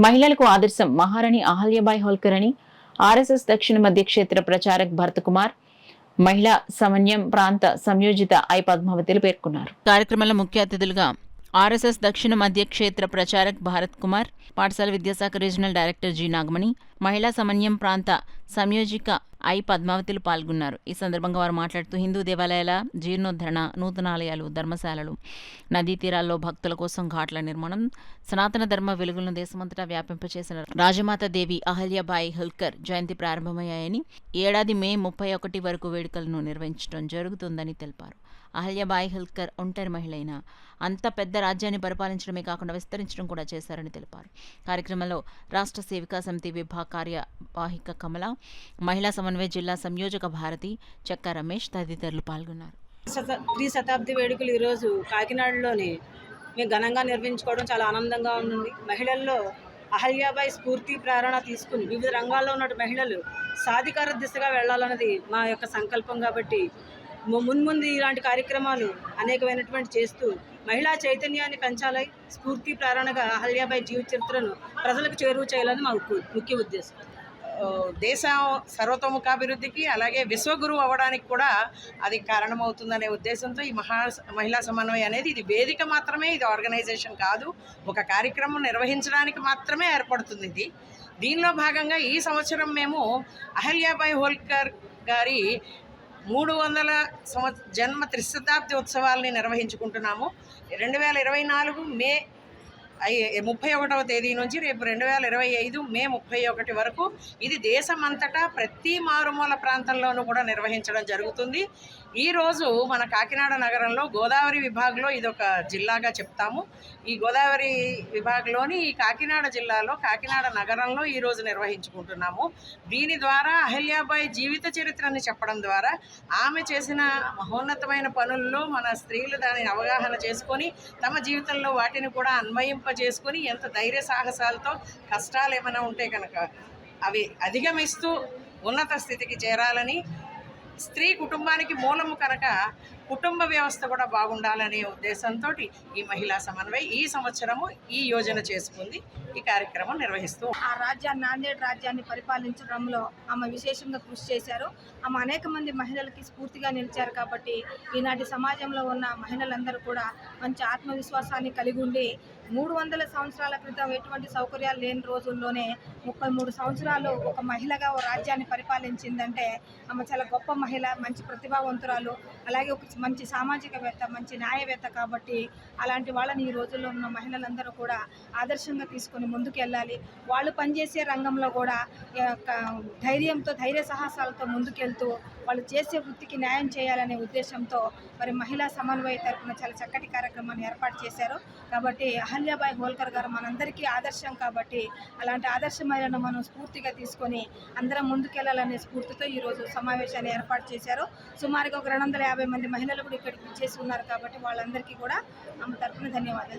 మహిళలకు ఆదర్శం మహారాణి అహల్యాబాయి హోల్కర్ అని ఆర్ఎస్ఎస్ దక్షిణ మధ్య క్షేత్ర ప్రచారక్ భరత్ కుమార్, మహిళా సమన్వయం ప్రాంత సంయోజిత ఐ పద్మావతిలు పేర్కొన్నారు. కార్యక్రమంలో ముఖ్య అతిథులుగా ఆర్ఎస్ఎస్ దక్షిణ మధ్య క్షేత్ర ప్రచారక్ భారత్ కుమార్, పాఠశాల విద్యాశాఖ రీజనల్ డైరెక్టర్ జి నాగమణి, మహిళా సమన్వయం ప్రాంత సంయోజిక ఐ పద్మావతిలు పాల్గొన్నారు. ఈ సందర్భంగా వారు మాట్లాడుతూ హిందూ దేవాలయాల జీర్ణోద్ధరణ, నూతనాలయాలు, ధర్మశాలలు, నదీ తీరాల్లో భక్తుల కోసం ఘాట్ల నిర్మాణం, సనాతన ధర్మ వెలుగులను దేశమంతటా వ్యాపింపచేసిన రాజమాత దేవి అహల్యాబాయి హోల్కర్ జయంతి ప్రారంభమయ్యాయని, ఏడాది మే 31 వరకు వేడుకలను నిర్వహించడం జరుగుతుందని తెలిపారు. అహల్యాబాయి హోల్కర్ ఒంటరి మహిళైన అంత పెద్ద రాజ్యాన్ని పరిపాలించడమే కాకుండా విస్తరించడం కూడా చేశారని తెలిపారు. కార్యక్రమంలో రాష్ట్ర సేవికా సమితి విభాగ కార్యవాహిక కమల, మహిళా సమన్వయ జిల్లా సంయోజక భారతి, చెక్క రమేష్ తదితరులు పాల్గొన్నారు. శతాబ్ది వేడుకలు ఈరోజు కాకినాడలోని మేము ఘనంగా నిర్వహించుకోవడం చాలా ఆనందంగా ఉంది. మహిళల్లో అహల్యాబాయి స్ఫూర్తి ప్రేరణ తీసుకుని వివిధ రంగాల్లో ఉన్న మహిళలు సాధికార దిశగా వెళ్లాలన్నది మా యొక్క సంకల్పం. కాబట్టి మున్ముందు ఇలాంటి కార్యక్రమాలు అనేకమైనటువంటి చేస్తూ మహిళా చైతన్యాన్ని పెంచాలి, స్ఫూర్తి ప్రేరణగా అహల్యాబాయి జీవిత చరిత్రను ప్రజలకు చేరువ చేయాలని మా ముఖ్య ఉద్దేశం. దేశం సర్వతోముఖాభివృద్ధికి అలాగే విశ్వగురువు అవ్వడానికి కూడా అది కారణమవుతుందనే ఉద్దేశంతో ఈ మహిళా సమన్వయం అనేది ఇది వేదిక మాత్రమే, ఇది ఆర్గనైజేషన్ కాదు, ఒక కార్యక్రమం నిర్వహించడానికి మాత్రమే ఏర్పడుతుంది. దీనిలో భాగంగా ఈ సంవత్సరం మేము అహల్యాబాయి హోల్కర్ గారి 300 జన్మ త్రిశతాబ్ది ఉత్సవాలని నిర్వహించుకుంటున్నాము. 2024 మే 31వ తేదీ నుంచి రేపు 2025 మే 31 వరకు ఇది దేశమంతటా ప్రతి మారుమూల ప్రాంతంలోనూ కూడా నిర్వహించడం జరుగుతుంది. ఈరోజు మన కాకినాడ నగరంలో గోదావరి విభాగంలో ఇదొక జిల్లాగా చెప్తాము. ఈ గోదావరి విభాగంలోని ఈ కాకినాడ జిల్లాలో కాకినాడ నగరంలో ఈరోజు నిర్వహించుకుంటున్నాము. దీని ద్వారా అహల్యాబాయి జీవిత చరిత్రని చెప్పడం ద్వారా ఆమె చేసిన మహోన్నతమైన పనుల్లో మన స్త్రీలు దానిని అవగాహన చేసుకొని తమ జీవితంలో వాటిని కూడా చేసుకొని ఎంత ధైర్య సాహసాలతో కష్టాలు ఏమైనా ఉంటే కనుక అవి అధిగమిస్తూ ఉన్నత స్థితికి చేరాలని, స్త్రీ కుటుంబానికి మూలము కనుక కుటుంబ వ్యవస్థ కూడా బాగుండాలనే ఉద్దేశంతో ఈ మహిళా సమన్వయం ఈ సంవత్సరము ఈ యోజన చేసుకుంది. ఈ కార్యక్రమం నిర్వహిస్తూ ఆ రాజ్యాన్ని, నాందేడ్ రాజ్యాన్ని పరిపాలించడంలో ఆమె విశేషంగా కృషి చేశారు. ఆమె అనేక మంది మహిళలకి స్ఫూర్తిగా నిలిచారు. కాబట్టి ఈనాటి సమాజంలో ఉన్న మహిళలందరూ కూడా మంచి ఆత్మవిశ్వాసాన్ని కలిగి ఉండి 300 సంవత్సరాల క్రితం ఎటువంటి సౌకర్యాలు లేని రోజుల్లోనే 33 సంవత్సరాలు ఒక మహిళగా ఓ రాజ్యాన్ని పరిపాలించిందంటే ఆమె చాలా గొప్ప మహిళ, మంచి ప్రతిభావంతురాలు, అలాగే ఒక మంచి సామాజికవేత్త, మంచి న్యాయవేత్త. కాబట్టి అలాంటి వాళ్ళని ఈ రోజుల్లో ఉన్న మహిళలందరూ కూడా ఆదర్శంగా తీసుకొని ముందుకు వెళ్ళాలి. వాళ్ళు పనిచేసే రంగంలో కూడా ధైర్యంతో, ధైర్య సాహసాలతో ముందుకెళ్తూ వాళ్ళు చేసే వృత్తికి న్యాయం చేయాలనే ఉద్దేశంతో మరి మహిళా సమన్వయ తరఫున చాలా చక్కటి కార్యక్రమాన్ని ఏర్పాటు చేశారు. కాబట్టి అహల్యాబాయి హోల్కర్ గారు మనందరికీ ఆదర్శం. కాబట్టి అలాంటి ఆదర్శమైన మనం స్ఫూర్తిగా తీసుకొని అందరం ముందుకెళ్లాలనే స్ఫూర్తితో ఈరోజు సమావేశాన్ని ఏర్పాటు చేశారు. సుమారుగా ఒక 250 మంది మహిళలు కూడా ఇక్కడికి చేసి ఉన్నారు. కాబట్టి వాళ్ళందరికీ కూడా ఆమె తరఫున ధన్యవాదాలు.